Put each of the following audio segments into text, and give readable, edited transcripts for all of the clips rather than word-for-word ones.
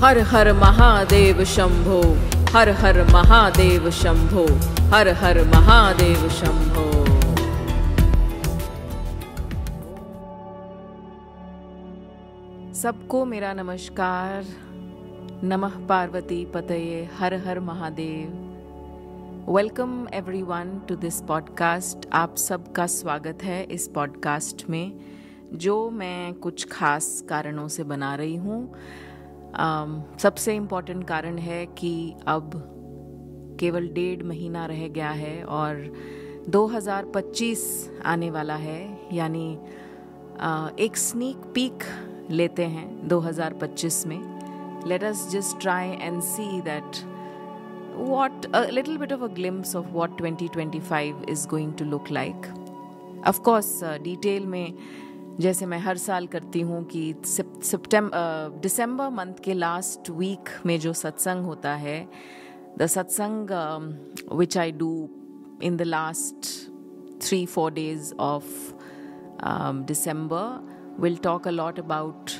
हर हर महादेव शंभो, हर हर महादेव शंभो, हर हर महादेव शंभो। सबको मेरा नमस्कार। नमः पार्वती पतये, Har Har Mahadev. Welcome everyone to this podcast. आप सबका स्वागत है इस पॉडकास्ट में, जो मैं कुछ खास कारणों से बना रही हूँ। सबसे इम्पॉर्टेंट कारण है कि अब केवल 1.5 महीना रह गया है और 2025 आने वाला है। यानी एक स्नीक पीक लेते हैं 2025 में। Let us just try and see that what a little bit of a glimpse of what 2025 is going to look like. Of course, detail में जैसे मैं हर साल करती हूँ कि दिसंबर मंथ के लास्ट वीक में जो सत्संग होता है, the satsang which I do in the last 3-4 days of December will talk a lot about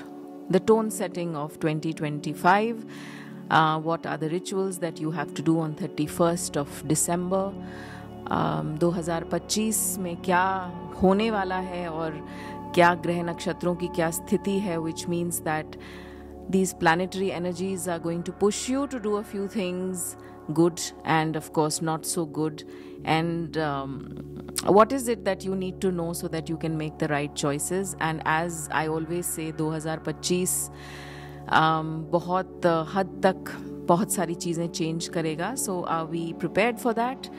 the tone setting of 2025. What are the rituals that you have to do on 31st of December? 2025 में क्या होने वाला है और क्या ग्रह नक्षत्रों की क्या स्थिति है, which means that these planetary energies are going to push you to do a few things good and of course not so good. And what is it that you need to know so that you can make the right choices? And as I always say, 2025 बहुत हद तक बहुत सारी चीज़ें change करेगा। So are we prepared for that?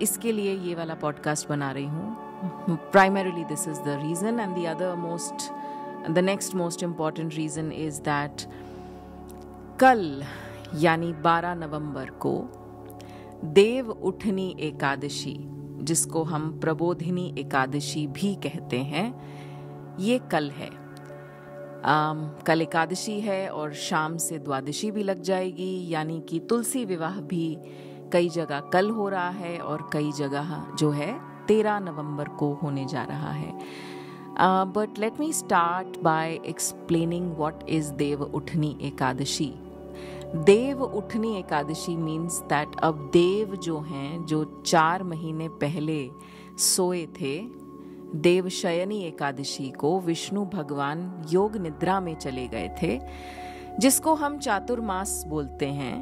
इसके लिए ये वाला पॉडकास्ट बना रही हूँ। Primarily this is the reason, and the next most important reason is that कल यानी 12 नवंबर को देव उठनी एकादशी, जिसको हम प्रबोधिनी एकादशी भी कहते हैं, ये कल है। कल एकादशी है और शाम से द्वादशी भी लग जाएगी। यानी कि तुलसी विवाह भी कई जगह कल हो रहा है और कई जगह जो है 13 नवंबर को होने जा रहा है। But let me start by explaining what is Dev Uthani Ekadashi. Dev Uthani Ekadashi means that अब देव जो हैं, जो 4 महीने पहले सोए थे, देवशयनी एकादशी को विष्णु भगवान योग निद्रा में चले गए थे, जिसको हम चातुर्मास बोलते हैं।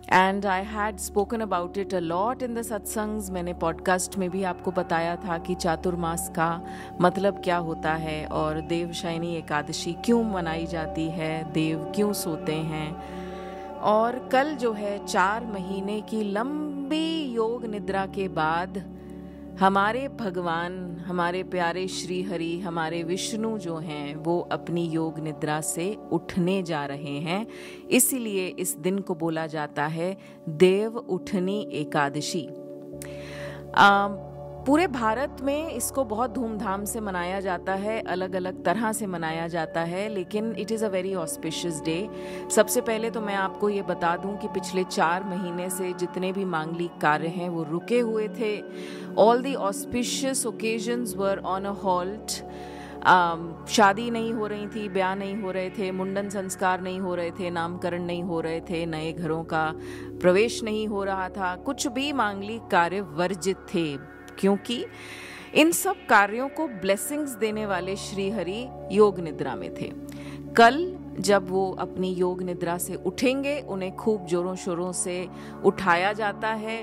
And I had spoken about it a lot in the satsangs. मैंने पॉडकास्ट में भी आपको बताया था कि चातुर्मास का मतलब क्या होता है और देवशयनी एकादशी क्यों मनाई जाती है, देव क्यों सोते हैं। और कल जो है 4 महीने की लंबी योग निद्रा के बाद हमारे भगवान, हमारे प्यारे श्री हरि, हमारे विष्णु जो हैं, वो अपनी योग निद्रा से उठने जा रहे हैं। इसीलिए इस दिन को बोला जाता है देव उठनी एकादशी। पूरे भारत में इसको बहुत धूमधाम से मनाया जाता है, अलग अलग तरह से मनाया जाता है, लेकिन it is a very auspicious day. सबसे पहले तो मैं आपको ये बता दूं कि पिछले 4 महीने से जितने भी मांगलिक कार्य हैं वो रुके हुए थे। All the auspicious occasions were on a halt. शादी नहीं हो रही थी, ब्याह नहीं हो रहे थे, मुंडन संस्कार नहीं हो रहे थे, नामकरण नहीं हो रहे थे, नए घरों का प्रवेश नहीं हो रहा था, कुछ भी मांगलिक कार्य वर्जित थे, क्योंकि इन सब कार्यों को ब्लेसिंग्स देने वाले श्री हरि योग निद्रा में थे। कल जब वो अपनी योग निद्रा से उठेंगे, उन्हें खूब जोरों शोरों से उठाया जाता है।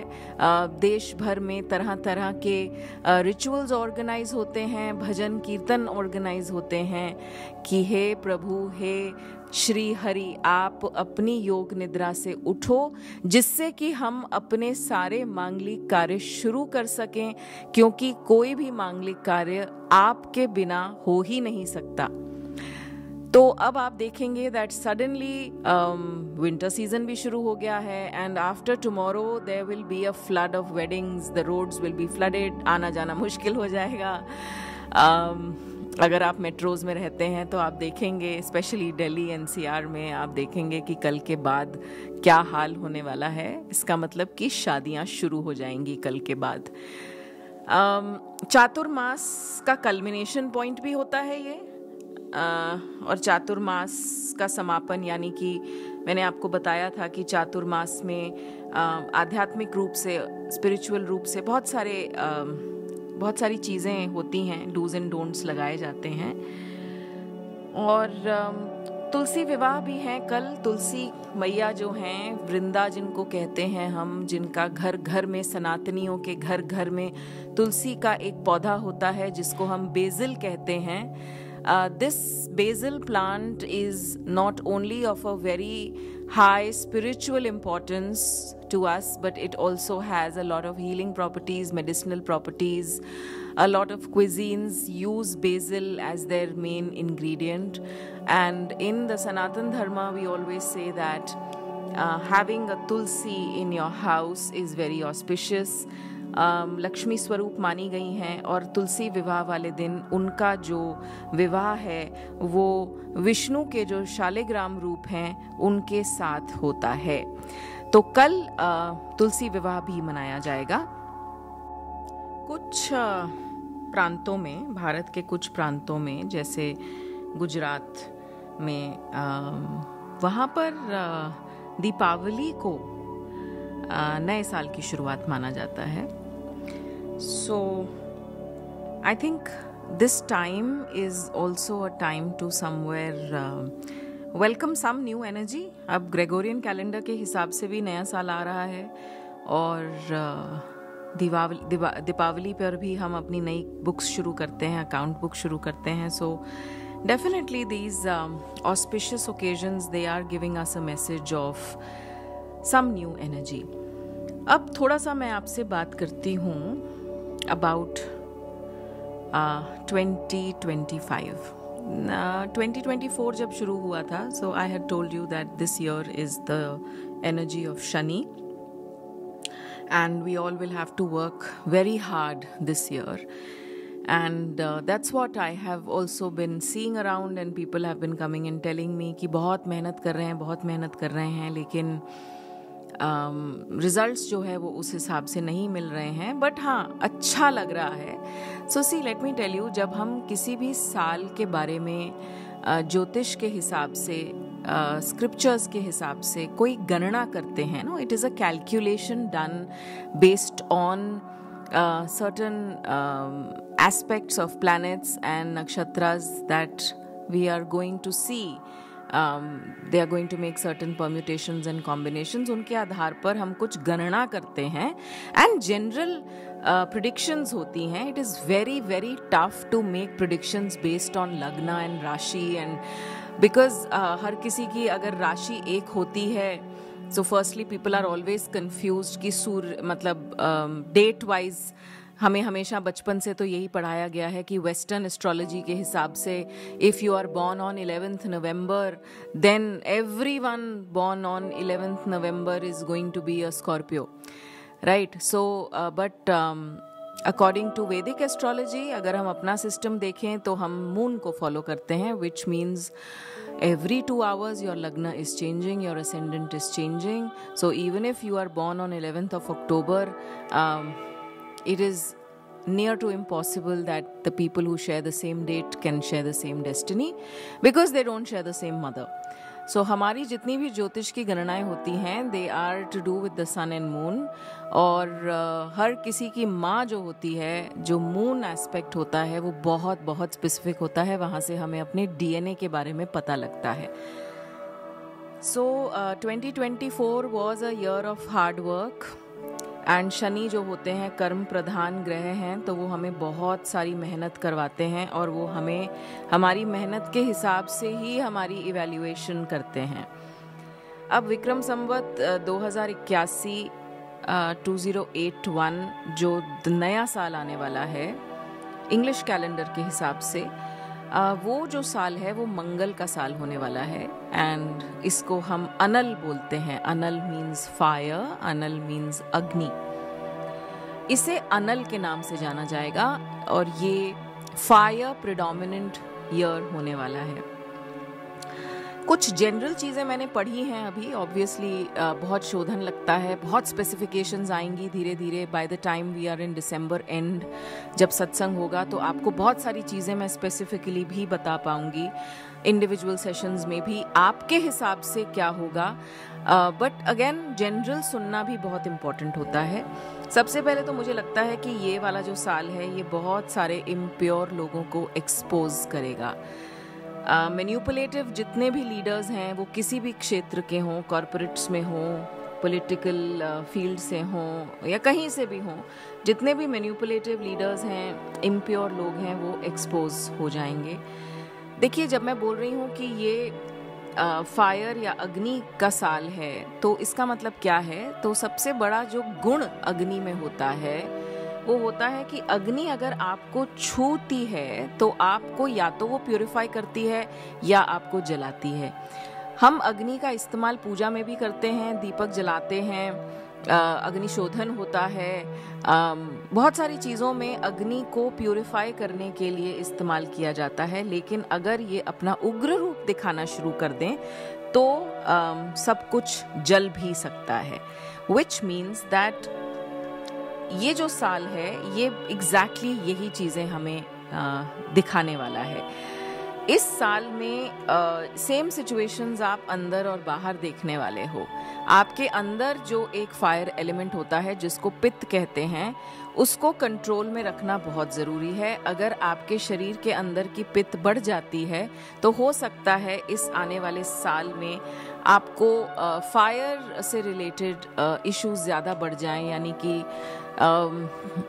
देश भर में तरह तरह के रिचुअल्स ऑर्गेनाइज होते हैं, भजन कीर्तन ऑर्गेनाइज होते हैं कि हे प्रभु, हे श्री हरि, आप अपनी योग निद्रा से उठो, जिससे कि हम अपने सारे मांगलिक कार्य शुरू कर सकें, क्योंकि कोई भी मांगलिक कार्य आपके बिना हो ही नहीं सकता। तो अब आप देखेंगे दैट सडनली विंटर सीजन भी शुरू हो गया है, and after tomorrow there will be a flood of weddings, the roads will be flooded, आना जाना मुश्किल हो जाएगा। अगर आप मेट्रोज में रहते हैं तो आप देखेंगे, स्पेशली दिल्ली एनसीआर में, आप देखेंगे कि कल के बाद क्या हाल होने वाला है। इसका मतलब कि शादियां शुरू हो जाएंगी कल के बाद। चातुर्मास का कल्मिनेशन पॉइंट भी होता है ये। और चातुर्मास का समापन, यानी कि मैंने आपको बताया था कि चातुर्मास में आध्यात्मिक रूप से, स्पिरिचुअल रूप से बहुत सारी चीज़ें होती हैं, डूज एंड डोंट्स लगाए जाते हैं। और तुलसी विवाह भी है कल। तुलसी मैया जो हैं, वृंदा जिनको कहते हैं हम, जिनका घर घर में, सनातनियों के घर घर में तुलसी का एक पौधा होता है जिसको हम बेसिल कहते हैं। This basil plant is not only of a very high spiritual importance to us, but it also has a lot of healing properties, medicinal properties. A lot of cuisines use basil as their main ingredient. And in the Sanatan Dharma, we always say that having a tulsi in your house is very auspicious. Lakshmi स्वरूप मानी गई हैं, और तुलसी विवाह वाले दिन उनका जो विवाह है वो विष्णु के जो शालिग्राम रूप हैं उनके साथ होता है। तो कल तुलसी विवाह भी मनाया जाएगा। कुछ प्रांतों में, भारत के कुछ प्रांतों में, जैसे गुजरात में, वहाँ पर दीपावली को नए साल की शुरुआत माना जाता है। So I think this time is also a time to somewhere welcome some new energy. अब ग्रेगोरियन कैलेंडर के हिसाब से भी नया साल आ रहा है, और दीपावली पर भी हम अपनी नई बुक्स शुरू करते हैं, अकाउंट बुक शुरू करते हैं। So definitely these auspicious occasions, they are giving us a message of some new energy. अब थोड़ा सा मैं आपसे बात करती हूँ about 2025. 2024 जब शुरू हुआ था, so I had told you that this year is the energy of Shani, and we all will have to work very hard this year. And that's what I have also been seeing around, and people have been coming and telling me कि बहुत मेहनत कर रहे हैं, लेकिन results जो है वो उस हिसाब से नहीं मिल रहे हैं, बट हाँ अच्छा लग रहा है। सो सी, लेट मी टेल यू, जब हम किसी भी साल के बारे में ज्योतिष के हिसाब से, स्क्रिप्चर्स के हिसाब से कोई गणना करते हैं, no, it is a calculation done based on certain aspects of planets and नक्षत्रास that we are going to see. They are going to make certain permutations and combinations. उनके आधार पर हम कुछ गणना करते हैं, and general predictions होती हैं. It is very very tough to make predictions based on lagna and rashi, and because हर किसी की अगर राशि एक होती है, so firstly people are always confused कि सूर्य मतलब date wise हमें हमेशा बचपन से तो यही पढ़ाया गया है कि वेस्टर्न एस्ट्रोलॉजी के हिसाब से if you are born on 11th November, then everyone born on 11th November is going to be a Scorpio, right? So but according to Vedic astrology, अगर हम अपना सिस्टम देखें तो हम मून को फॉलो करते हैं, which means every 2 hours your lagna is changing, your ascendant is changing. So even if you are born on 11th of October, it is near to impossible that the people who share the same date can share the same destiny, because they don't share the same mother. So हमारी जितनी भी ज्योतिष की गणनाएं होती हैं, they are to do with the sun and moon. और हर किसी की माँ जो होती है, जो मून एस्पेक्ट होता है, वो बहुत बहुत स्पेसिफिक होता है, वहाँ से हमें अपने DNA के बारे में पता लगता है. So 2024 was a year of hard work. And Shani जो होते हैं कर्म प्रधान ग्रह हैं, तो वो हमें बहुत सारी मेहनत करवाते हैं, और वो हमें हमारी मेहनत के हिसाब से ही हमारी इवैल्यूएशन करते हैं. अब विक्रम संवत 2081 2081 जो नया साल आने वाला है इंग्लिश कैलेंडर के हिसाब से, वो जो साल है वो मंगल का साल होने वाला है. एंड इसको हम अनल बोलते हैं. अनल मीन्स फायर, अनल मीन्स अग्नि. इसे अनल के नाम से जाना जाएगा, और ये फायर प्रिडोमिनेंट ईयर होने वाला है. कुछ जनरल चीज़ें मैंने पढ़ी हैं अभी, ऑब्वियसली बहुत शोधन लगता है, बहुत स्पेसिफिकेशंस आएंगी धीरे धीरे। By the time we are in December end, जब सत्संग होगा तो आपको बहुत सारी चीज़ें मैं स्पेसिफिकली भी बता पाऊंगी, इंडिविजुअल सेशंस में भी आपके हिसाब से क्या होगा। बट अगेन जनरल सुनना भी बहुत इम्पोर्टेंट होता है। सबसे पहले तो मुझे लगता है कि ये वाला जो साल है ये बहुत सारे इम्प्योर लोगों को एक्सपोज करेगा। मैनिपुलेटिव जितने भी लीडर्स हैं वो किसी भी क्षेत्र के हों, कॉरपोरेट्स में हों, पॉलिटिकल फील्ड से हों या कहीं से भी हों, जितने भी मैनिपुलेटिव लीडर्स हैं, इम्प्योर लोग हैं, वो एक्सपोज हो जाएंगे। देखिए, जब मैं बोल रही हूँ कि ये फायर या अग्नि का साल है तो इसका मतलब क्या है? तो सबसे बड़ा जो गुण अग्नि में होता है वो होता है कि अग्नि अगर आपको छूती है तो आपको या तो वो प्यूरिफाई करती है या आपको जलाती है। हम अग्नि का इस्तेमाल पूजा में भी करते हैं, दीपक जलाते हैं, अग्निशोधन होता है, बहुत सारी चीज़ों में अग्नि को प्यूरिफाई करने के लिए इस्तेमाल किया जाता है। लेकिन अगर ये अपना उग्र रूप दिखाना शुरू कर दें तो सब कुछ जल भी सकता है, विच मीन्स दैट ये जो साल है ये एग्जैक्टली यही चीज़ें हमें दिखाने वाला है। इस साल में सेम सिचुएशंस आप अंदर और बाहर देखने वाले हो। आपके अंदर जो एक फायर एलिमेंट होता है जिसको पित्त कहते हैं, उसको कंट्रोल में रखना बहुत ज़रूरी है। अगर आपके शरीर के अंदर की पित्त बढ़ जाती है तो हो सकता है इस आने वाले साल में आपको फायर से रिलेटेड इश्यूज ज़्यादा बढ़ जाएं, यानी कि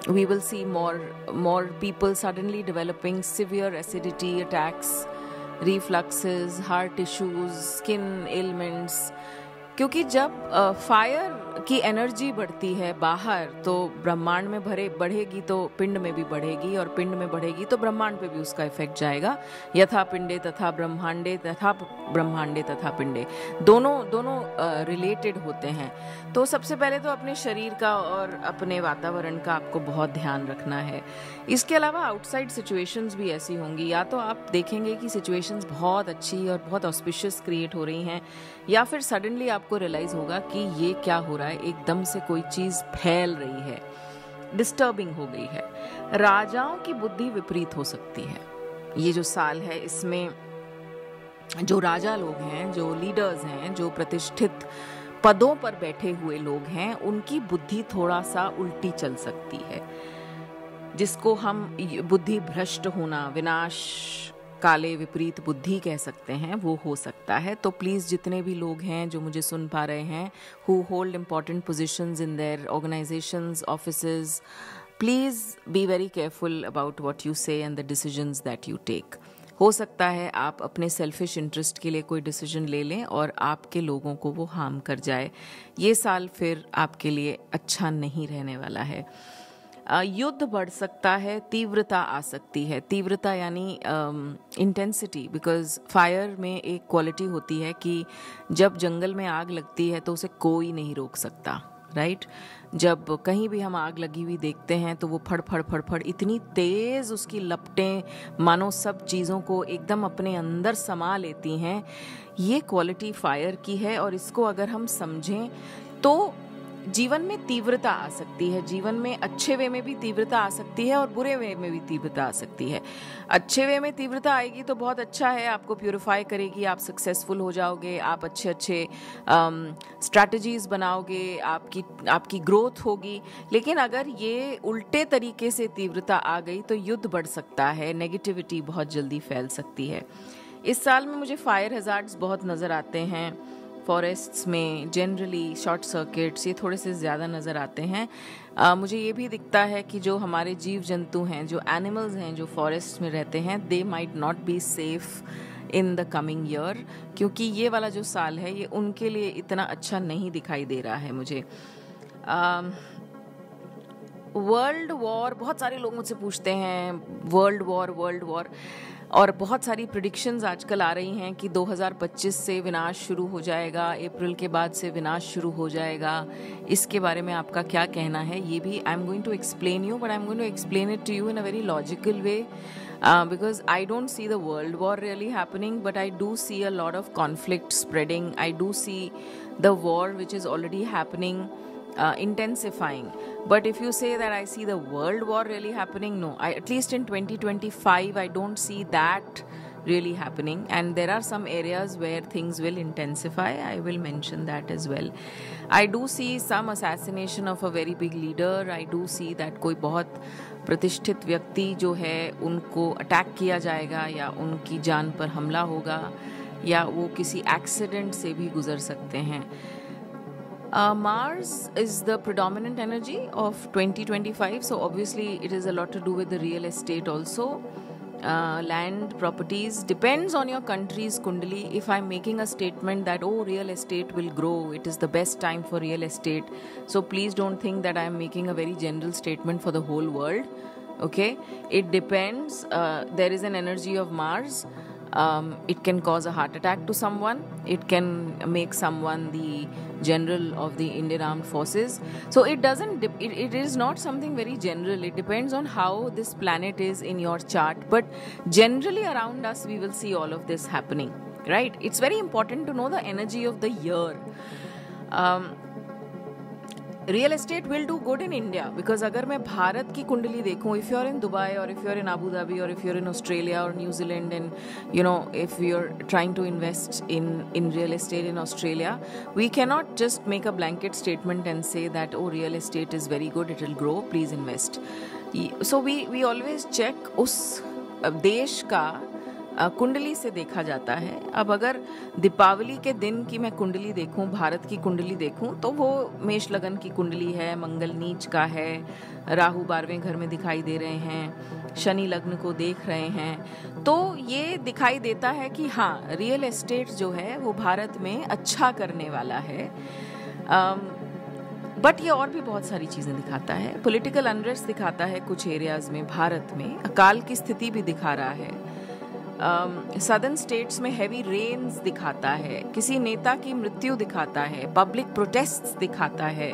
we will see more people suddenly developing severe acidity attacks, refluxes, heart issues, skin ailments, क्योंकि जब फायर की एनर्जी बढ़ती है बाहर तो ब्रह्मांड में बढ़ेगी तो पिंड में भी बढ़ेगी, और पिंड में बढ़ेगी तो ब्रह्मांड पे भी उसका इफेक्ट जाएगा। यथा पिंडे तथा ब्रह्मांडे, तथा ब्रह्मांडे तथा पिंडे, दोनों रिलेटेड होते हैं। तो सबसे पहले तो अपने शरीर का और अपने वातावरण का आपको बहुत ध्यान रखना है। इसके अलावा आउटसाइड सिचुएशंस भी ऐसी होंगी, या तो आप देखेंगे कि सिचुएशंस बहुत अच्छी और बहुत ऑस्पिशियस क्रिएट हो रही हैं, या फिर सडनली आपको रियलाइज होगा कि ये क्या हो रहा है, एकदम से कोई चीज फैल रही है, डिस्टर्बिंग हो गई है। राजाओं की बुद्धि विपरीत हो सकती है। ये जो साल है इसमें जो राजा लोग हैं, जो लीडर्स हैं, जो प्रतिष्ठित पदों पर बैठे हुए लोग हैं, उनकी बुद्धि थोड़ा सा उल्टी चल सकती है, जिसको हम बुद्धि भ्रष्ट होना, विनाश काले विपरीत बुद्धि कह सकते हैं, वो हो सकता है। तो प्लीज़ जितने भी लोग हैं जो मुझे सुन पा रहे हैं, who hold important positions in their organizations, offices, please be very careful about what you say and the decisions that you take. हो सकता है आप अपने सेल्फिश इंटरेस्ट के लिए कोई डिसीजन ले लें और आपके लोगों को वो हार्म कर जाए। ये साल फिर आपके लिए अच्छा नहीं रहने वाला है। युद्ध बढ़ सकता है, तीव्रता आ सकती है। तीव्रता यानी इंटेंसिटी, बिकॉज फायर में एक क्वालिटी होती है कि जब जंगल में आग लगती है तो उसे कोई नहीं रोक सकता, राइट? जब कहीं भी हम आग लगी हुई देखते हैं तो वो फड़ फड़ फड़ फड़ इतनी तेज़ उसकी लपटें मानो सब चीज़ों को एकदम अपने अंदर समा लेती हैं। ये क्वालिटी फायर की है, और इसको अगर हम समझें तो जीवन में तीव्रता आ सकती है। जीवन में अच्छे वे में भी तीव्रता आ सकती है और बुरे वे में भी तीव्रता आ सकती है। अच्छे वे में तीव्रता आएगी तो बहुत अच्छा है, आपको प्यूरिफाई करेगी, आप सक्सेसफुल हो जाओगे, आप अच्छे स्ट्रैटेजीज बनाओगे, आपकी ग्रोथ होगी। लेकिन अगर ये उल्टे तरीके से तीव्रता आ गई तो युद्ध बढ़ सकता है, नेगेटिविटी बहुत जल्दी फैल सकती है। इस साल में मुझे फायर हैजार्ड्स बहुत नज़र आते हैं। फॉरेस्ट्स में जनरली शॉर्ट सर्किट्स ये थोड़े से ज़्यादा नज़र आते हैं। मुझे ये भी दिखता है कि जो हमारे जीव जंतु हैं, जो एनिमल्स हैं, जो फॉरेस्ट में रहते हैं, they might not be safe in the coming year, क्योंकि ये वाला जो साल है ये उनके लिए इतना अच्छा नहीं दिखाई दे रहा है मुझे। वर्ल्ड वॉर, बहुत सारे लोग मुझसे पूछते हैं वर्ल्ड वॉर, और बहुत सारी प्रिडिक्शंस आजकल आ रही हैं कि 2025 से विनाश शुरू हो जाएगा, अप्रैल के बाद से विनाश शुरू हो जाएगा। इसके बारे में आपका क्या कहना है? ये भी I am going to explain you, but I am going to explain it to you in a very logical way. because I don't see the world war really happening, but I do see a lot of conflict spreading. I do see the war which is already happening intensifying. But if you say that I see the world war really happening, no. At least in 2025, I don't see that really happening. And there are some areas where things will intensify. I will mention that as well. I do see some assassination of a very big leader. I do see that कोई बहुत प्रतिष्ठित व्यक्ति जो है उनको attack किया जाएगा या उनकी जान पर हमला होगा या वो किसी एक्सीडेंट से भी गुजर सकते हैं. Mars is the predominant energy of 2025, so obviously it is a lot to do with the real estate also. Land, properties, depends on your country's kundali. If I'm making a statement that, oh, real estate will grow, it is the best time for real estate, so please don't think that I'm making a very general statement for the whole world. Okay, it depends. There is an energy of Mars. It can cause a heart attack to someone. It can make someone the general of the Indian Armed Forces. So it doesn't. It is not something very general. It depends on how this planet is in your chart. But generally around us, we will see all of this happening. Right? It's very important to know the energy of the year. Real estate will do good in India because अगर मैं भारत की कुंडली देखूं, if you're in Dubai or if you're in Abu Dhabi or if you're in Australia or New Zealand, and you know, if you're trying to invest in real estate in Australia, we cannot just make a blanket statement and say that, oh, real estate is very good, it will grow, please invest. So we always check उस देश का कुंडली से देखा जाता है. अब अगर दीपावली के दिन की मैं कुंडली देखूं, भारत की कुंडली देखूं, तो वो मेष लगन की कुंडली है, मंगल नीच का है, राहु 12वें घर में दिखाई दे रहे हैं, शनि लग्न को देख रहे हैं, तो ये दिखाई देता है कि हाँ, रियल एस्टेट जो है वो भारत में अच्छा करने वाला है. बट ये और भी बहुत सारी चीज़ें दिखाता है. पॉलिटिकल अनरेस्ट दिखाता है कुछ एरियाज में भारत में, अकाल की स्थिति भी दिखा रहा है. सदर्न स्टेट्स में हैवी रेन्स दिखाता है, किसी नेता की मृत्यु दिखाता है, पब्लिक प्रोटेस्ट्स दिखाता है.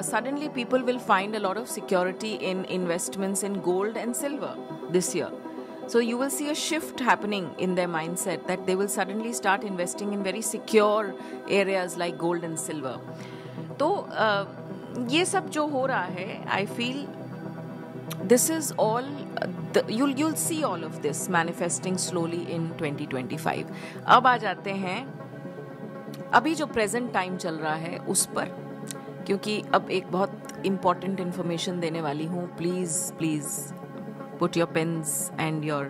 Suddenly people will find a lot of security in investments in gold and silver this year. So you will see a shift happening in their mindset that they will suddenly start investing in very secure areas like gold and silver. तो ये सब जो हो रहा है, I feel this is all you'll see all of this manifesting slowly in 2025. अब आ जाते हैं अभी जो प्रेजेंट टाइम चल रहा है उस पर, क्योंकि अब एक बहुत इम्पॉर्टेंट इन्फॉर्मेशन देने वाली हूँ. Please put your pens and your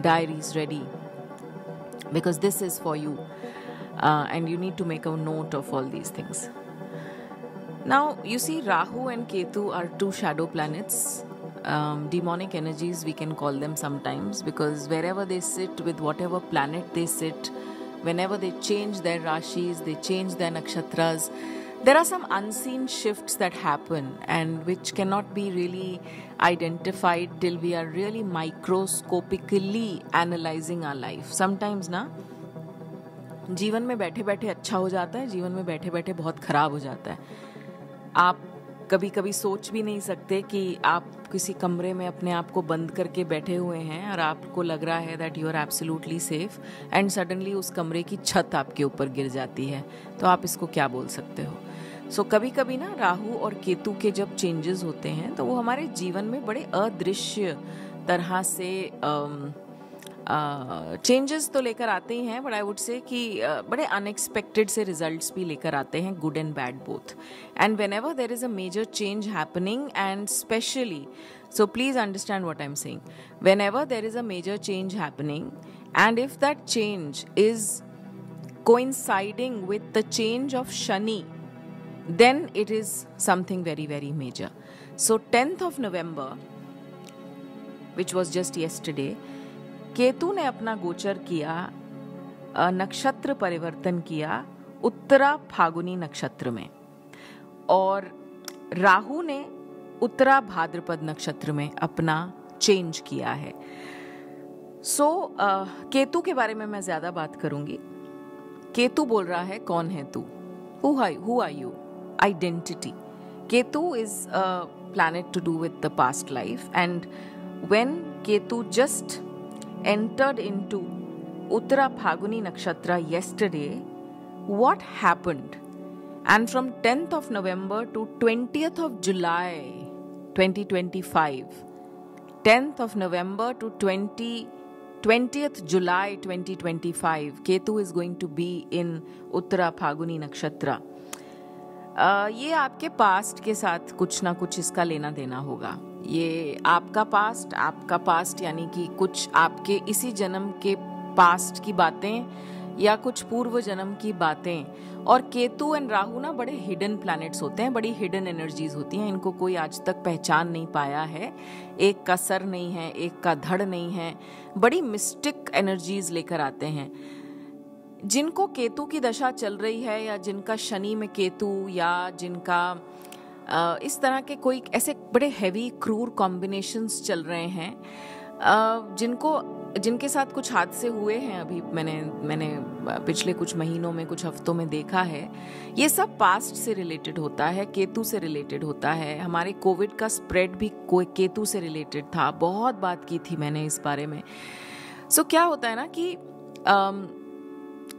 diaries ready because this is for you and you need to make a note of all these things. Now you see, Rahu and Ketu are two shadow planets. Demonic energies we can call them sometimes, because wherever they sit with whatever planet they sit, whenever they change their rashis, they change their nakshatras, there are some unseen shifts that happen and which cannot be really identified till we are really microscopically analyzing our life. Sometimes ना जीवन में बैठे बैठे अच्छा हो जाता है, जीवन में बैठे बैठे बहुत खराब हो जाता है. आप कभी कभी सोच भी नहीं सकते कि आप किसी कमरे में अपने आप को बंद करके बैठे हुए हैं और आपको लग रहा है that you are absolutely safe, and suddenly उस कमरे की छत आपके ऊपर गिर जाती है, तो आप इसको क्या बोल सकते हो. सो कभी कभी ना राहु और केतु के जब चेंजेस होते हैं तो वो हमारे जीवन में बड़े अदृश्य तरह से चेंजेस तो लेकर आते ही हैं, बट आई वुड से कि बड़े अनएक्सपेक्टेड से रिजल्ट्स भी लेकर आते हैं, good and bad both. And whenever there is a major change happening, and especially, so please understand what I'm saying, whenever there is a major change happening and if that change is coinciding with the change of Shani, then it is something very very major. So 10th of November, which was just yesterday, Ketu ने अपना गोचर किया, नक्षत्र परिवर्तन किया उत्तरा फागुनी नक्षत्र में, और राहु ने उत्तरा भाद्रपद नक्षत्र में अपना चेंज किया है. सो केतु के बारे में मैं ज्यादा बात करूंगी. केतु बोल रहा है कौन है तू, who are you, identity. Ketu is a planet to do with the past life, and when Ketu just entered into Uttara Phaguni Nakshatra yesterday, what happened? And from 10th of November to 20th of July 2025, 10th of November to 20th July 2025, Ketu is going to be in Uttara Phaguni Nakshatra. ये आपके past के साथ कुछ ना कुछ इसका लेना देना होगा. ये आपका पास्ट यानी कि कुछ आपके इसी जन्म के पास्ट की बातें या कुछ पूर्व जन्म की बातें. और केतु एंड राहु ना बड़े हिडन प्लैनेट्स होते हैं, बड़ी हिडन एनर्जीज होती हैं. इनको कोई आज तक पहचान नहीं पाया है. एक का सर नहीं है, एक का धड़ नहीं है. बड़ी मिस्टिक एनर्जीज लेकर आते हैं. जिनको केतु की दशा चल रही है या जिनका शनि में केतु या जिनका इस तरह के कोई ऐसे बड़े हैवी क्रूर कॉम्बिनेशंस चल रहे हैं, जिनके साथ कुछ हादसे हुए हैं, अभी मैंने पिछले कुछ महीनों में, कुछ हफ्तों में देखा है. ये सब पास्ट से रिलेटेड होता है, केतु से रिलेटेड होता है. हमारे कोविड का स्प्रेड भी कोई केतु से रिलेटेड था. बहुत बात की थी मैंने इस बारे में. सो क्या होता है ना कि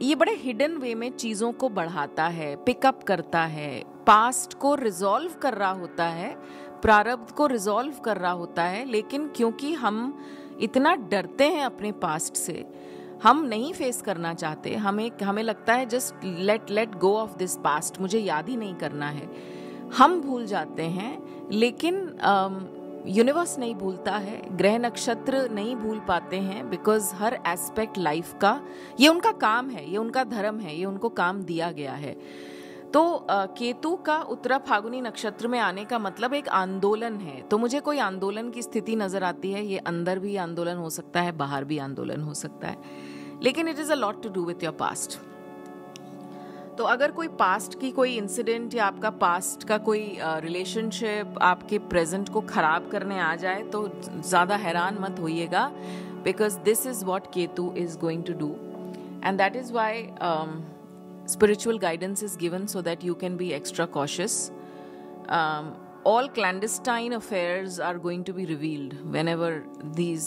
ये बड़े हिडन वे में चीज़ों को बढ़ाता है, पिकअप करता है, पास्ट को रिजॉल्व कर रहा होता है, प्रारब्ध को रिजॉल्व कर रहा होता है. लेकिन क्योंकि हम इतना डरते हैं अपने पास्ट से, हम नहीं फेस करना चाहते. हमें लगता है just let go of this past, मुझे याद ही नहीं करना है. हम भूल जाते हैं, लेकिन यूनिवर्स नहीं भूलता है, ग्रह नक्षत्र नहीं भूल पाते हैं. बिकॉज हर एस्पेक्ट लाइफ का ये उनका काम है, ये उनका धर्म है, ये उनको काम दिया गया है. तो केतु का उत्तरा फागुनी नक्षत्र में आने का मतलब एक आंदोलन है. तो मुझे कोई आंदोलन की स्थिति नजर आती है. ये अंदर भी आंदोलन हो सकता है, बाहर भी आंदोलन हो सकता है, लेकिन it is a lot to do with your past. तो अगर कोई पास्ट की कोई इंसिडेंट या आपका पास्ट का कोई रिलेशनशिप आपके प्रेजेंट को खराब करने आ जाए तो ज्यादा हैरान मत होइएगा, because this is what Ketu is going to do. And that is why spiritual guidance is given so that you can be extra cautious. All clandestine affairs are going to be revealed whenever these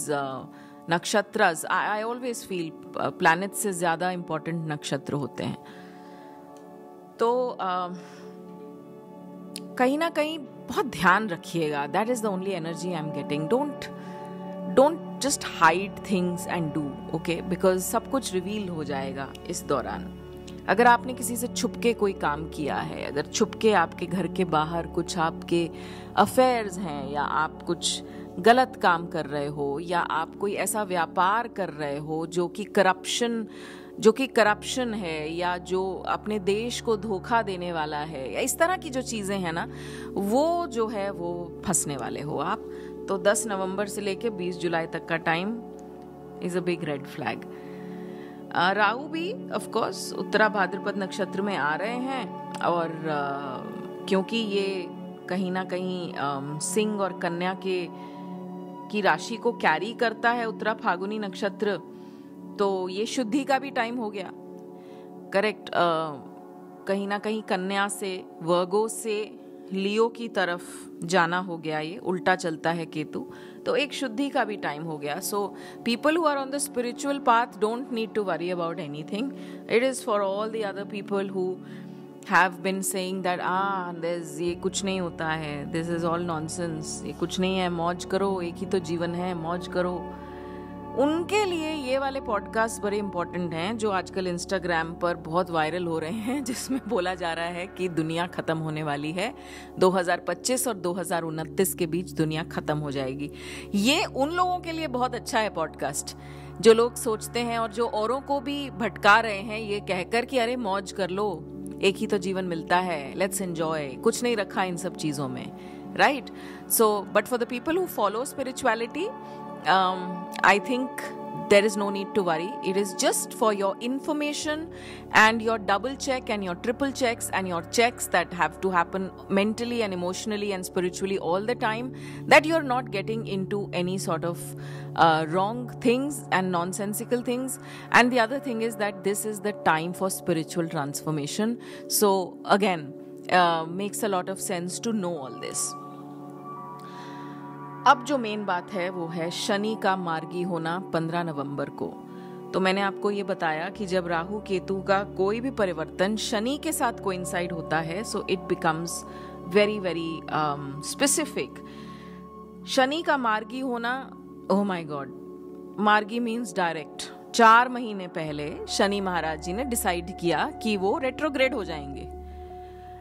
nakshatras, I always feel planets से ज़्यादा important नक्षत्र होते हैं. तो कहीं ना कहीं बहुत ध्यान रखिएगा. That is the only energy I'm getting. Don't just hide things and do, okay? Because सब कुछ reveal हो जाएगा इस दौरान. अगर आपने किसी से छुपके कोई काम किया है, अगर छुपके आपके घर के बाहर कुछ आपके अफेयर्स हैं, या आप कुछ गलत काम कर रहे हो, या आप कोई ऐसा व्यापार कर रहे हो जो कि करप्शन है, या जो अपने देश को धोखा देने वाला है, या इस तरह की जो चीज़ें हैं ना, वो जो है वो फंसने वाले हो आप. तो 10 नवंबर से लेके 20 जुलाई तक का time is a big red flag. Rahu भी ऑफ कोर्स उत्तरा भाद्रपद नक्षत्र में आ रहे हैं. और क्योंकि ये कहीं ना कहीं सिंह और कन्या की राशि को कैरी करता है उत्तरा फागुनी नक्षत्र, तो ये शुद्धि का भी टाइम हो गया. करेक्ट. कहीं ना कहीं कन्या से, वर्गो से लियो की तरफ जाना हो गया. ये उल्टा चलता है केतु, तो एक शुद्धि का भी टाइम हो गया. So people who are on the spiritual path don't need to worry about anything. It is for all the other people who have been saying that ये कुछ नहीं होता है, दिस इज ऑल नॉनसेंस, ये कुछ नहीं है, मौज करो, एक ही तो जीवन है, मौज करो. उनके लिए ये वाले पॉडकास्ट बड़े इंपॉर्टेंट हैं जो आजकल इंस्टाग्राम पर बहुत वायरल हो रहे हैं, जिसमें बोला जा रहा है कि दुनिया खत्म होने वाली है. 2025 और 2029 के बीच दुनिया खत्म हो जाएगी. ये उन लोगों के लिए बहुत अच्छा है पॉडकास्ट, जो लोग सोचते हैं और जो औरों को भी भटका रहे हैं ये कहकर कि अरे मौज कर लो, एक ही तो जीवन मिलता है, लेट्स एंजॉय, कुछ नहीं रखा इन सब चीज़ों में, right? So but for the people who follow spirituality, I think there is no need to worry. It is just for your information and your double check and your triple checks and your checks that have to happen mentally and emotionally and spiritually all the time, that you're not getting into any sort of wrong things and nonsensical things. And the other thing is that this is the time for spiritual transformation. So again, makes a lot of sense to know all this. अब जो main बात है वो है शनि का मार्गी होना 15 नवंबर को। तो मैंने आपको ये बताया कि जब राहु केतु का कोई भी परिवर्तन शनि के साथ कोइंसाइड होता है, so it becomes very very specific. Shani का मार्गी होना, ओह माय गॉड, मार्गी मीन्स डायरेक्ट। 4 महीने पहले शनि महाराज जी ने डिसाइड किया कि वो रेट्रोग्रेड हो जाएंगे।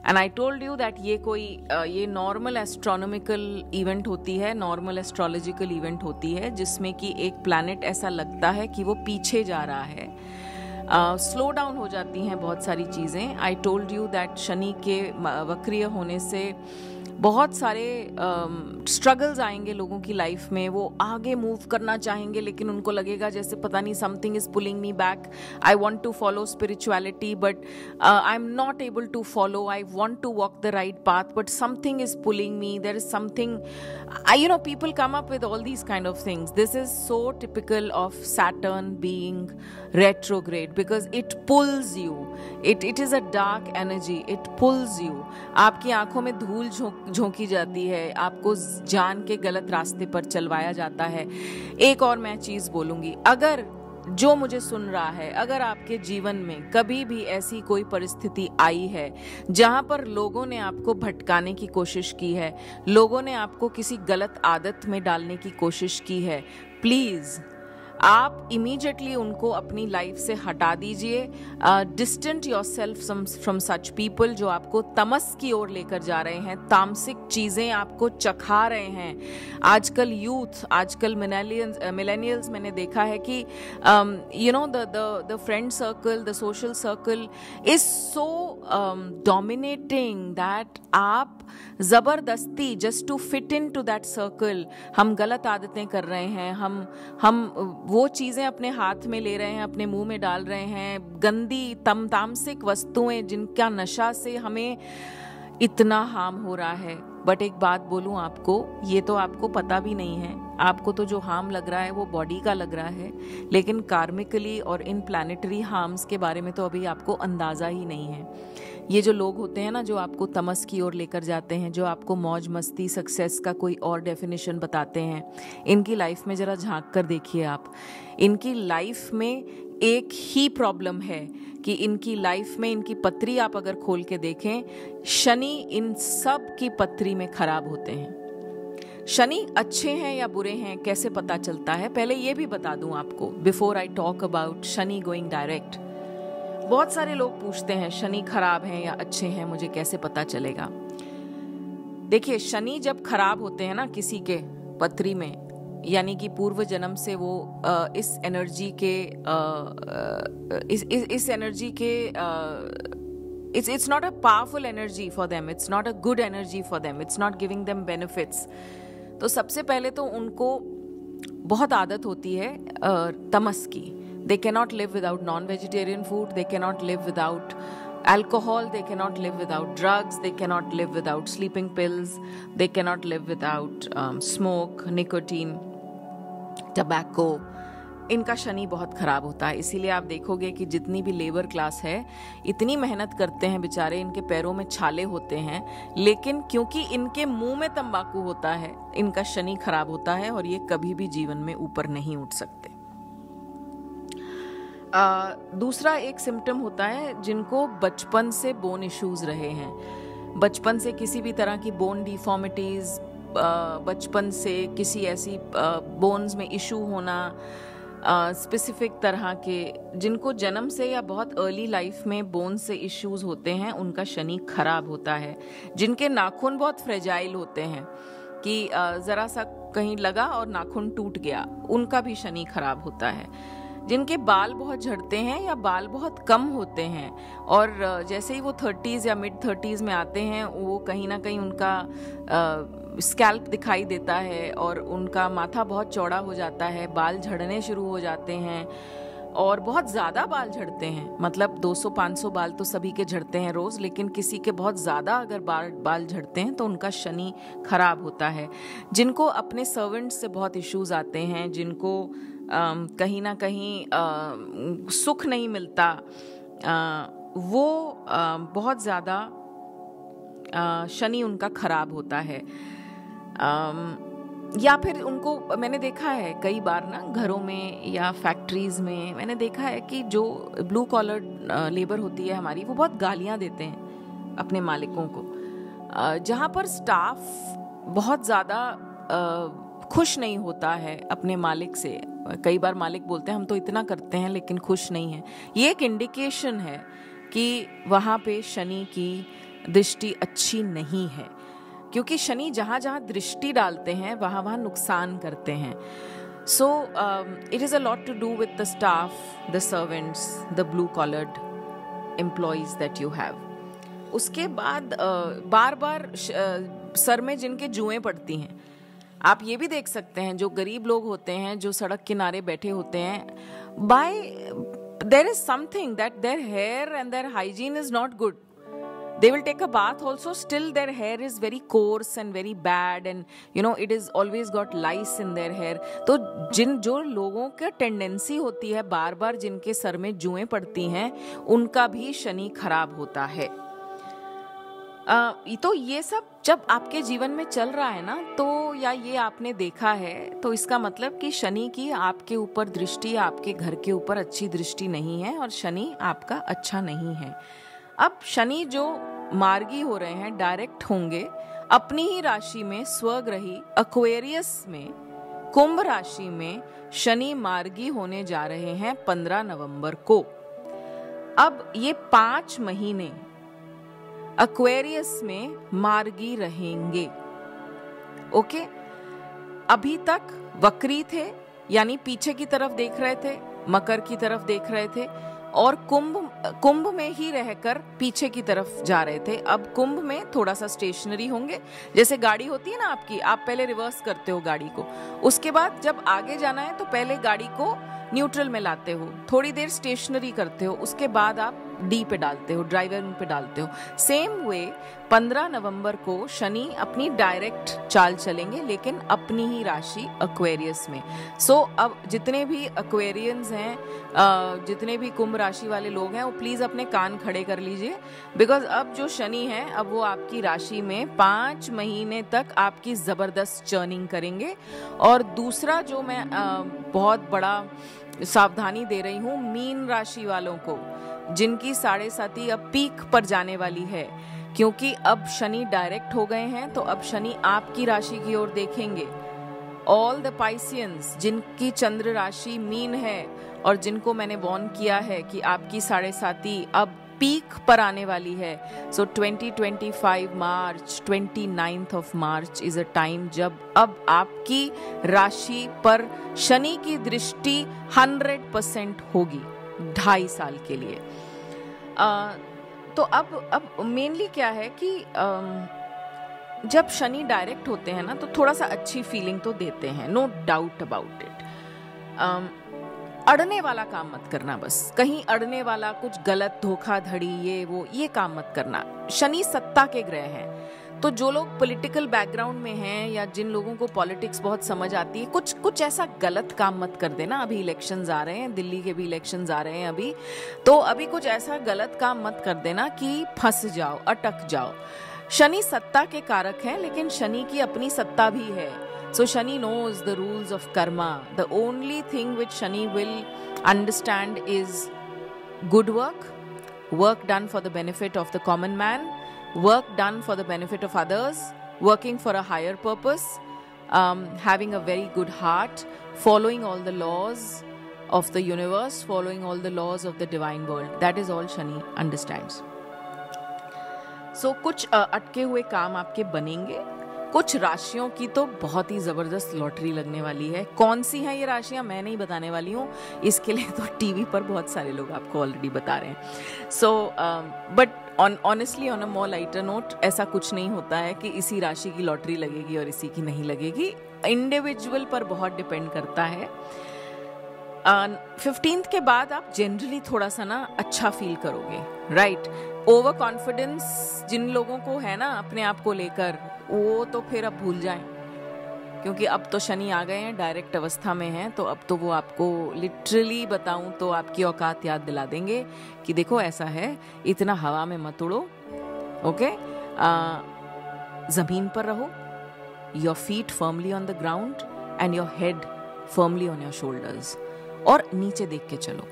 And I told you that ये नॉर्मल एस्ट्रोनॉमिकल इवेंट होती है, नॉर्मल एस्ट्रोलॉजिकल इवेंट होती है, जिसमें कि एक प्लैनेट ऐसा लगता है कि वो पीछे जा रहा है, स्लो डाउन हो जाती हैं बहुत सारी चीज़ें। I told you that Shani के वक्रीय होने से बहुत सारे स्ट्रगल्स आएंगे लोगों की लाइफ में। वो आगे मूव करना चाहेंगे लेकिन उनको लगेगा जैसे पता नहीं something is pulling me back. I want to follow spirituality but I am not able to follow. I want to walk the right path but something is pulling me. There is something, you know, people come up with all these kind of things. This is so typical of Saturn being retrograde because it pulls you. It is a dark energy. It pulls you. आपकी आंखों में धूल झोंकी जाती है, आपको जान के गलत रास्ते पर चलवाया जाता है। एक और मैं चीज बोलूंगी, अगर जो मुझे सुन रहा है, अगर आपके जीवन में कभी भी ऐसी कोई परिस्थिति आई है जहां पर लोगों ने आपको भटकाने की कोशिश की है, लोगों ने आपको किसी गलत आदत में डालने की कोशिश की है, प्लीज आप इमीडिएटली उनको अपनी लाइफ से हटा दीजिए। Distant yourself from such people जो आपको तमस की ओर लेकर जा रहे हैं, तामसिक चीजें आपको चखा रहे हैं। आजकल यूथ, आजकल मिलेनियल्स मैंने देखा है कि you know the friend circle, the social circle is so dominating that आप जबरदस्ती just to fit in to that circle हम गलत आदतें कर रहे हैं, हम वो चीजें अपने हाथ में ले रहे हैं, अपने मुंह में डाल रहे हैं, गंदी तामसिक वस्तुएं जिनका नशा से हमें इतना हार्म हो रहा है। बट एक बात बोलूं आपको, ये तो आपको पता भी नहीं है, आपको तो जो हार्म लग रहा है वो बॉडी का लग रहा है, लेकिन कार्मिकली और इन प्लैनेटरी हार्म्स के बारे में तो अभी आपको अंदाजा ही नहीं है। ये जो लोग होते हैं ना, जो आपको तमस की ओर लेकर जाते हैं, जो आपको मौज मस्ती सक्सेस का कोई और डेफिनेशन बताते हैं, इनकी लाइफ में जरा झांक कर देखिए आप। इनकी लाइफ में एक ही प्रॉब्लम है कि इनकी लाइफ में, इनकी पत्री आप अगर खोल के देखें, शनि इन सब की पत्री में खराब होते हैं। शनि अच्छे हैं या बुरे हैं कैसे पता चलता है, पहले ये भी बता दूं आपको, before I talk about Shani going direct. बहुत सारे लोग पूछते हैं शनि खराब हैं या अच्छे हैं, मुझे कैसे पता चलेगा। देखिए, शनि जब खराब होते हैं ना किसी के पत्री में, यानी कि पूर्व जन्म से वो इस एनर्जी के इस एनर्जी के it's not a powerful energy for them, it's not a good energy for them, it's not giving them benefits। तो सबसे पहले तो उनको बहुत आदत होती है तमस की। They cannot live without non-vegetarian food, they cannot live without alcohol, they cannot live without drugs, they cannot live without sleeping pills, they cannot live without smoke, nicotine, tobacco। इनका शनि बहुत खराब होता है। इसीलिए आप देखोगे कि जितनी भी लेबर क्लास है इतनी मेहनत करते हैं बेचारे, इनके पैरों में छाले होते हैं, लेकिन क्योंकि इनके मुंह में तंबाकू होता है, इनका शनि खराब होता है और ये कभी भी जीवन में ऊपर नहीं उठ सकते। दूसरा एक सिम्टम होता है जिनको बचपन से बोन इश्यूज रहे हैं, बचपन से किसी भी तरह की बोन डिफॉर्मिटीज, बचपन से किसी ऐसी बोन्स में इशू होना, स्पेसिफिक तरह के, जिनको जन्म से या बहुत अर्ली लाइफ में बोन से इश्यूज होते हैं, उनका शनि खराब होता है। जिनके नाखून बहुत फ्रेजाइल होते हैं कि जरा सा कहीं लगा और नाखून टूट गया, उनका भी शनि खराब होता है। जिनके बाल बहुत झड़ते हैं या बाल बहुत कम होते हैं और जैसे ही वो 30s या मिड 30s में आते हैं, वो कहीं ना कहीं उनका स्कैल्प दिखाई देता है और उनका माथा बहुत चौड़ा हो जाता है, बाल झड़ने शुरू हो जाते हैं और बहुत ज़्यादा बाल झड़ते हैं। मतलब 200-500 बाल तो सभी के झड़ते हैं रोज़, लेकिन किसी के बहुत ज़्यादा अगर बाल झड़ते हैं तो उनका शनि खराब होता है। जिनको अपने सर्वेंट्स से बहुत इश्यूज आते हैं, जिनको कहीं ना कहीं सुख नहीं मिलता, वो बहुत ज़्यादा शनि उनका खराब होता है। या फिर उनको मैंने देखा है कई बार ना घरों में या फैक्ट्रीज में, मैंने देखा है कि जो ब्लू कॉलर लेबर होती है हमारी, वो बहुत गालियां देते हैं अपने मालिकों को, जहाँ पर स्टाफ बहुत ज़्यादा खुश नहीं होता है अपने मालिक से। कई बार मालिक बोलते हैं हम तो इतना करते हैं लेकिन खुश नहीं है। ये एक इंडिकेशन है कि वहाँ पे शनि की दृष्टि अच्छी नहीं है, क्योंकि शनि जहाँ जहाँ दृष्टि डालते हैं वहाँ वहाँ नुकसान करते हैं। So it is a lot to do with the staff, the servants, the blue collared employees that you have. उसके बाद बार बार सर में जिनके जुएं पड़ती हैं, आप ये भी देख सकते हैं जो गरीब लोग होते हैं जो सड़क किनारे बैठे होते हैं, by there is something that their hair and their hygiene is not good. They will take a bath also, still their hair is very coarse and very bad, and it is always got lice in their hair. तो जो लोगों का tendency होती है बार बार जिनके sir में जुएं पड़ती हैं, उनका भी शनि खराब होता है। तो ये सब जब आपके जीवन में चल रहा है ना, तो या ये आपने देखा है, तो इसका मतलब कि शनि की आपके ऊपर दृष्टि, आपके घर के ऊपर अच्छी दृष्टि नहीं है और शनि आपका अच्छा नहीं है। अब शनि जो मार्गी हो रहे हैं, डायरेक्ट होंगे अपनी ही राशि में, स्वग्रही एक्वेरियस में, कुंभ राशि में शनि मार्गी होने जा रहे हैं 15 नवंबर को। अब ये 5 महीने एक्वेरियस में मार्गी रहेंगे। ओके, अभी तक वक्री थे, यानी पीछे की तरफ देख रहे थे, मकर की तरफ देख रहे थे, और कुंभ में ही रहकर पीछे की तरफ जा रहे थे। अब कुंभ में थोड़ा सा स्टेशनरी होंगे, जैसे गाड़ी होती है ना आपकी, आप पहले रिवर्स करते हो गाड़ी को, उसके बाद जब आगे जाना है तो पहले गाड़ी को न्यूट्रल में लाते हो, थोड़ी देर स्टेशनरी करते हो, उसके बाद आप डी पे डालते हो, ड्राइवर पे डालते हो। सेम वे 15 नवंबर को शनि अपनी डायरेक्ट चाल चलेंगे, लेकिन अपनी ही राशि एक्वेरियस में। सो अब जितने भी एक्वेरियंस हैं, जितने भी कुंभ राशि वाले लोग हैं, वो प्लीज अपने कान खड़े कर लीजिए, बिकॉज अब जो शनि है, अब वो आपकी राशि में 5 महीने तक आपकी जबरदस्त चर्निंग करेंगे। और दूसरा जो मैं बहुत बड़ा सावधानी दे रही हूँ मीन राशि वालों को, जिनकी 7.5 अब पीक पर जाने वाली है, क्योंकि अब शनि डायरेक्ट हो गए हैं, तो अब शनि आपकी राशि की ओर देखेंगे। ऑल द पाइसियंस जिनकी चंद्र राशि मीन है और जिनको मैंने वॉर्न किया है कि आपकी 7.5 अब पीक पर आने वाली है। सो 2025 मार्च, 29th of March is a time जब अब आपकी राशि पर शनि की दृष्टि 100% होगी 2.5 साल के लिए। तो अब मेनली क्या है कि जब शनि डायरेक्ट होते हैं ना, तो थोड़ा सा अच्छी फीलिंग तो देते हैं, नो डाउट अबाउट इट। अड़ने वाला काम मत करना, बस कहीं अड़ने वाला कुछ गलत धोखाधड़ी ये काम मत करना। शनि सत्ता के ग्रह हैं, तो जो लोग पॉलिटिकल बैकग्राउंड में हैं या जिन लोगों को पॉलिटिक्स बहुत समझ आती है, कुछ ऐसा गलत काम मत कर देना। अभी इलेक्शंस आ रहे हैं, दिल्ली के भी इलेक्शंस आ रहे हैं अभी, तो अभी कुछ ऐसा गलत काम मत कर देना कि फंस जाओ, अटक जाओ। शनि सत्ता के कारक हैं, लेकिन शनि की अपनी सत्ता भी है। So Shani knows the rules of karma. The only thing which Shani will understand is good work done for the benefit of the common man, work done for the benefit of others, working for a higher purpose, having a very good heart, following all the laws of the universe, following all the laws of the divine world. That is all Shani understands. So कुछ अटके हुए काम आपके बनेंगे। कुछ राशियों की तो बहुत ही जबरदस्त लॉटरी लगने वाली है। कौन सी हैं ये राशियां मैं नहीं बताने वाली हूँ, इसके लिए तो टीवी पर बहुत सारे लोग आपको ऑलरेडी बता रहे हैं। So but honestly on a more lighter note, ऐसा कुछ नहीं होता है कि इसी राशि की लॉटरी लगेगी और इसी की नहीं लगेगी। इंडिविजुअल पर बहुत डिपेंड करता है। 15th के बाद आप जनरली थोड़ा सा ना अच्छा फील करोगे, राइट। ओवर कॉन्फिडेंस जिन लोगों को है ना अपने आप को लेकर, वो तो फिर अब भूल जाएं, क्योंकि अब तो शनि आ गए हैं, डायरेक्ट अवस्था में हैं, तो अब तो वो आपको लिटरली बताऊं तो आपकी औकात याद दिला देंगे कि देखो ऐसा है, इतना हवा में मत उड़ो, ओके, जमीन पर रहो, your feet firmly on the ground and your head firmly on your shoulders, और नीचे देख के चलो,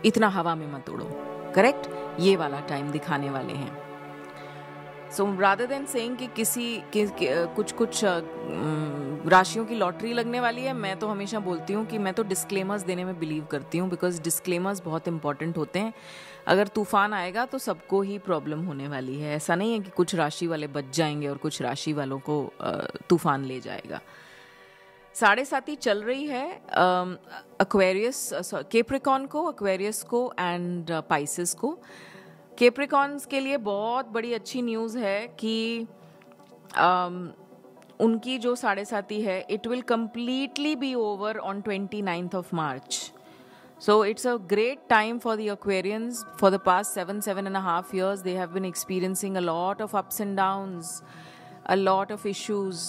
इतना हवा में मत उड़ो। करेक्ट, ये वाला टाइम दिखाने वाले हैं। सो रादर देन सेइंग कि कुछ राशियों की लॉटरी लगने वाली है, मैं तो हमेशा बोलती हूँ कि मैं तो डिस्क्लेमर्स देने में बिलीव करती हूँ, बिकॉज डिस्क्लेमर्स बहुत इंपॉर्टेंट होते हैं। अगर तूफान आएगा तो सबको ही प्रॉब्लम होने वाली है। ऐसा नहीं है कि कुछ राशि वाले बच जाएंगे और कुछ राशि वालों को तूफान ले जाएगा। 7.5 चल रही है एक्वेरियस, कैप्रिकॉर्न को, एक्वेरियस को एंड पाइसेस को। कैप्रिकॉर्न्स के लिए बहुत बड़ी अच्छी न्यूज़ है कि उनकी जो 7.5 है, it will completely be over on 29th of March. So it's a great time for the Aquarians. For the past 7.5 years, they have been experiencing a lot of ups and downs, a lot of issues.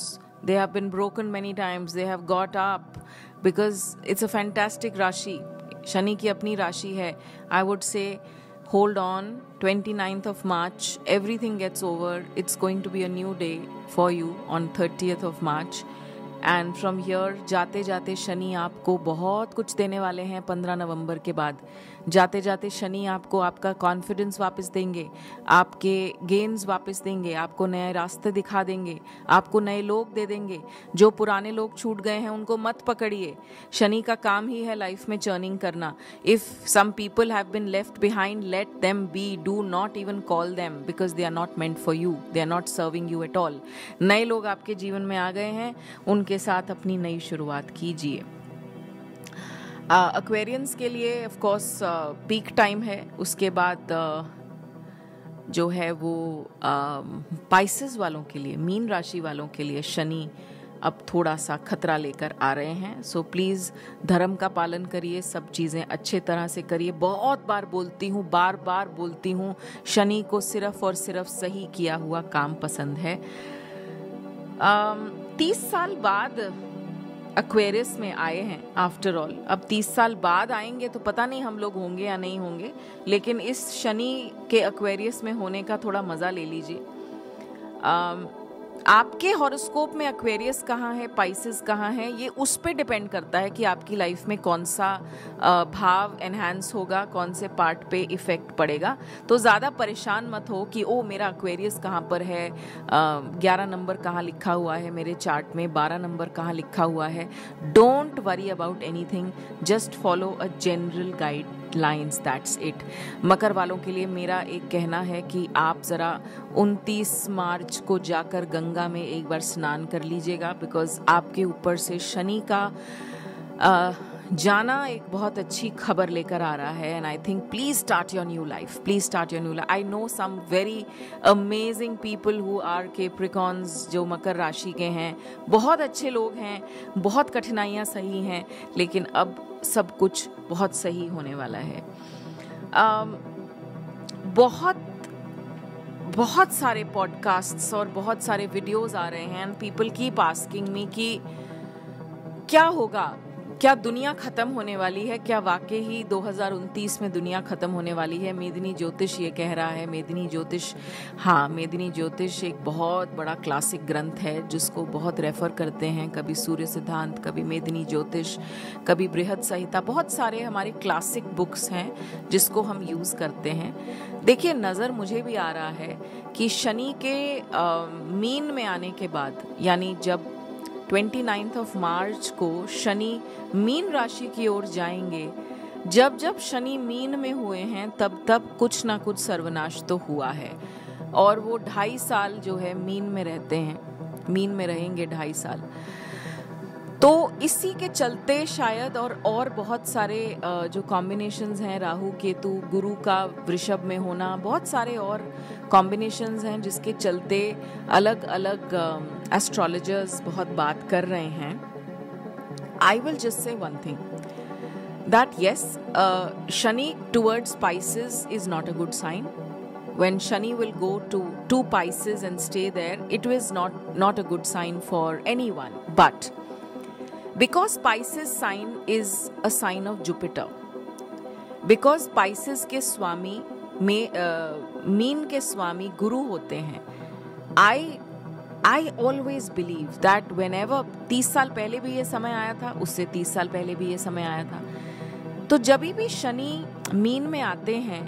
They have been broken many times. They have got up because it's a fantastic Rashi. Shani की अपनी राशि है. I would say hold on, 29th of March, everything gets over. It's going to be a new day for you on 30th of March. And from here जाते जाते शनि आपको बहुत कुछ देने वाले हैं। 15 नवंबर के बाद जाते जाते शनि आपको आपका कॉन्फिडेंस वापस देंगे, आपके गेन्स वापस देंगे, आपको नए रास्ते दिखा देंगे, आपको नए लोग दे देंगे। जो पुराने लोग छूट गए हैं उनको मत पकड़िए। शनि का काम ही है लाइफ में चर्निंग करना। If some people have been left behind, let them be, do not even call them because they are not meant for you, they are not serving you at all. नए लोग आपके जीवन में आ गए हैं, उनके साथ अपनी नई शुरुआत कीजिए। एक्वेरियंस के लिए ऑफ कोर्स पीक टाइम है। उसके बाद जो है वो पाइसेस वालों के लिए, मीन राशि वालों के लिए शनि अब थोड़ा सा खतरा लेकर आ रहे हैं। सो प्लीज़ धर्म का पालन करिए, सब चीज़ें अच्छे तरह से करिए। बहुत बार बोलती हूँ, बार बार बोलती हूँ, शनि को सिर्फ और सिर्फ सही किया हुआ काम पसंद है। 30 साल बाद एक्वेरियस में आए हैं आफ्टर ऑल। अब 30 साल बाद आएंगे तो पता नहीं हम लोग होंगे या नहीं होंगे, लेकिन इस शनि के एक्वेरियस में होने का थोड़ा मज़ा ले लीजिए। आपके हॉरोस्कोप में एक्वेरियस कहाँ है, पाइसेस कहाँ है, ये उस पे डिपेंड करता है कि आपकी लाइफ में कौन सा भाव एनहांस होगा, कौन से पार्ट पे इफेक्ट पड़ेगा। तो ज़्यादा परेशान मत हो कि ओ मेरा एक्वेरियस कहाँ पर है, 11 नंबर कहाँ लिखा हुआ है मेरे चार्ट में, 12 नंबर कहाँ लिखा हुआ है। Don't worry about anything, just follow a general guidelines, that's it. मकर वालों के लिए मेरा एक कहना है कि आप ज़रा 29 मार्च को जाकर गंगा में एक बार स्नान कर लीजिएगा, बिकॉज आपके ऊपर से शनि का जाना एक बहुत अच्छी खबर लेकर आ रहा है। And I think please start your new life, please start your new life. I know some very amazing people who are Capricorns, जो मकर राशि के हैं, बहुत अच्छे लोग हैं, बहुत कठिनाइयाँ सही हैं, लेकिन अब सब कुछ बहुत सही होने वाला है। बहुत सारे पॉडकास्ट्स और बहुत सारे वीडियोस आ रहे हैं and people keep asking me कि क्या होगा, क्या दुनिया खत्म होने वाली है, क्या वाकई ही 2029 में दुनिया खत्म होने वाली है। मेदिनी ज्योतिष ये कह रहा है। मेदिनी ज्योतिष, हाँ, मेदिनी ज्योतिष एक बहुत बड़ा क्लासिक ग्रंथ है जिसको बहुत रेफर करते हैं, कभी सूर्य सिद्धांत, कभी मेदिनी ज्योतिष, कभी बृहद संहिता, बहुत सारे हमारे क्लासिक बुक्स हैं जिसको हम यूज़ करते हैं। देखिए, नज़र मुझे भी आ रहा है कि शनि के मीन में आने के बाद, यानी जब 29th ऑफ मार्च को शनि मीन राशि की ओर जाएंगे, जब जब शनि मीन में हुए हैं तब तब कुछ ना कुछ सर्वनाश तो हुआ है। और वो 2.5 साल जो है मीन में रहते हैं, मीन में रहेंगे 2.5 साल। तो इसी के चलते शायद और बहुत सारे जो कॉम्बिनेशंस हैं, राहु केतु, गुरु का वृषभ में होना, बहुत सारे और कॉम्बिनेशंस हैं जिसके चलते अलग अलग एस्ट्रोलॉजर्स बहुत बात कर रहे हैं। I will just say one thing, that yes, Shani towards Pisces is not a good sign. When Shani will go to Pisces and stay there, it was not a good sign for anyone. But because Pisces sign is a sign of Jupiter, because Pisces के स्वामी mean के स्वामी गुरु होते हैं, I always believe that whenever 30 साल पहले भी ये समय आया था, उससे 30 साल पहले भी ये समय आया था, तो जब भी शनि मीन में आते हैं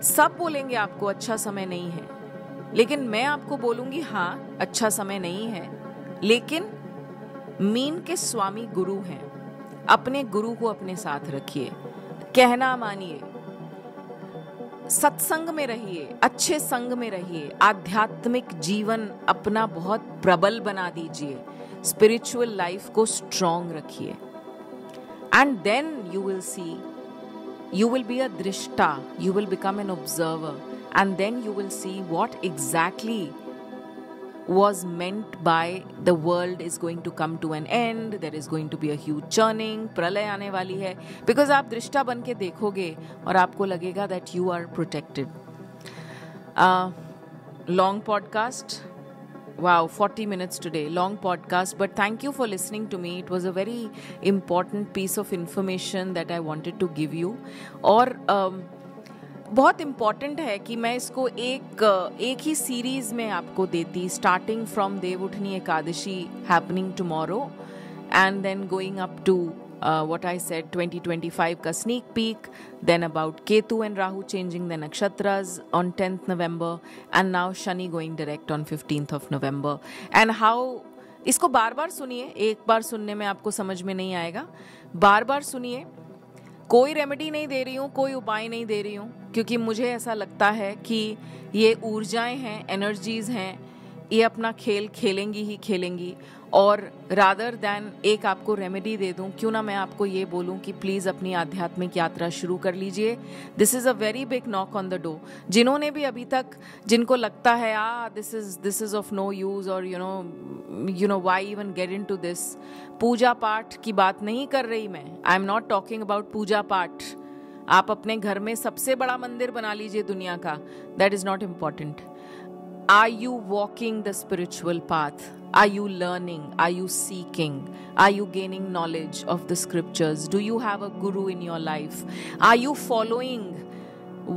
सब बोलेंगे आपको अच्छा समय नहीं है, लेकिन मैं आपको बोलूंगी हाँ अच्छा समय नहीं है, लेकिन मीन के स्वामी गुरु हैं, अपने गुरु को अपने साथ रखिए, कहना मानिए, सत्संग में रहिए, अच्छे संग में रहिए, आध्यात्मिक जीवन अपना बहुत प्रबल बना दीजिए, स्पिरिचुअल लाइफ को स्ट्रॉन्ग रखिए, and then you will see, you will be a drishta, you will become an observer, and then you will see what exactly was meant by the world is going to come to an end, there is going to be a huge churning, प्रलय आने वाली है, because आप दृष्टा बन के देखोगे और आपको लगेगा that you are protected. Long podcast. Wow, 40 minutes today, long podcast, but thank you for listening to me. It was a very important piece of information that I wanted to give you. और बहुत important है कि मैं इसको एक ही series में आपको देती, starting from Devuthani Ekadashi happening tomorrow and then going up to what I said 2025 का sneak peek, then about Ketu and Rahu changing the nakshatras on 10th November, and now Shani going direct on 15th of November, and how इसको बार बार सुनिए, एक बार सुनने में आपको समझ में नहीं आएगा, बार बार सुनिए, कोई रेमेडी नहीं दे रही हूँ, कोई उपाय नहीं दे रही हूँ, क्योंकि मुझे ऐसा लगता है कि ये ऊर्जाएं हैं, एनर्जीज हैं, ये अपना खेल खेलेंगी ही खेलेंगी, और रादर दैन एक आपको रेमेडी दे दूं, क्यों ना मैं आपको ये बोलूं कि प्लीज़ अपनी आध्यात्मिक यात्रा शुरू कर लीजिए. This is a very big knock on the door. जिन्होंने भी अभी तक, जिनको लगता है this is of no use और you know why even get into this, पूजा पाठ की बात नहीं कर रही मैं. I am not talking about puja path. आप अपने घर में सबसे बड़ा मंदिर बना लीजिए दुनिया का, that is not important. Are you walking the spiritual path? Are you learning? Are you seeking? Are you gaining knowledge of the scriptures? Do you have a guru in your life? Are you following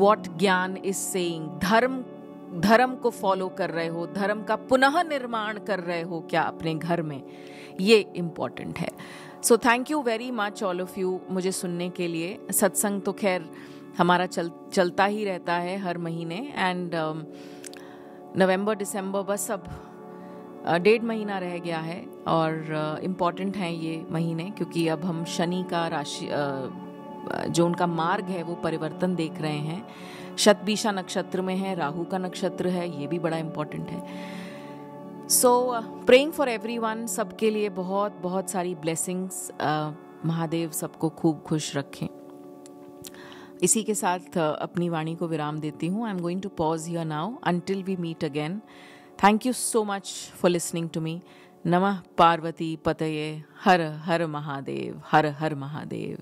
what Gyan is saying? धर्म को follow कर रहे हो, धर्म का पुनः निर्माण कर रहे हो क्या अपने घर में? ये इम्पोर्टेंट है. So thank you very much all of you मुझे सुनने के लिए. सत्संग तो खैर हमारा चलता ही रहता है हर महीने, एंड नवंबर दिसंबर बस अब 1.5 महीना रह गया है, और इम्पॉर्टेंट हैं ये महीने, क्योंकि अब हम शनि का राशि जो उनका मार्ग है वो परिवर्तन देख रहे हैं. शतबीषा नक्षत्र में है, राहु का नक्षत्र है, ये भी बड़ा इम्पॉर्टेंट है. सो प्रेइंग फॉर एवरीवन, सबके लिए बहुत बहुत सारी ब्लेसिंग्स. महादेव सबको खूब खुश रखें. इसी के साथ अपनी वाणी को विराम देती हूँ. I am going to pause here now until we meet again. Thank you so much for listening to me. नमः पार्वती पतये. हर हर महादेव. हर हर महादेव.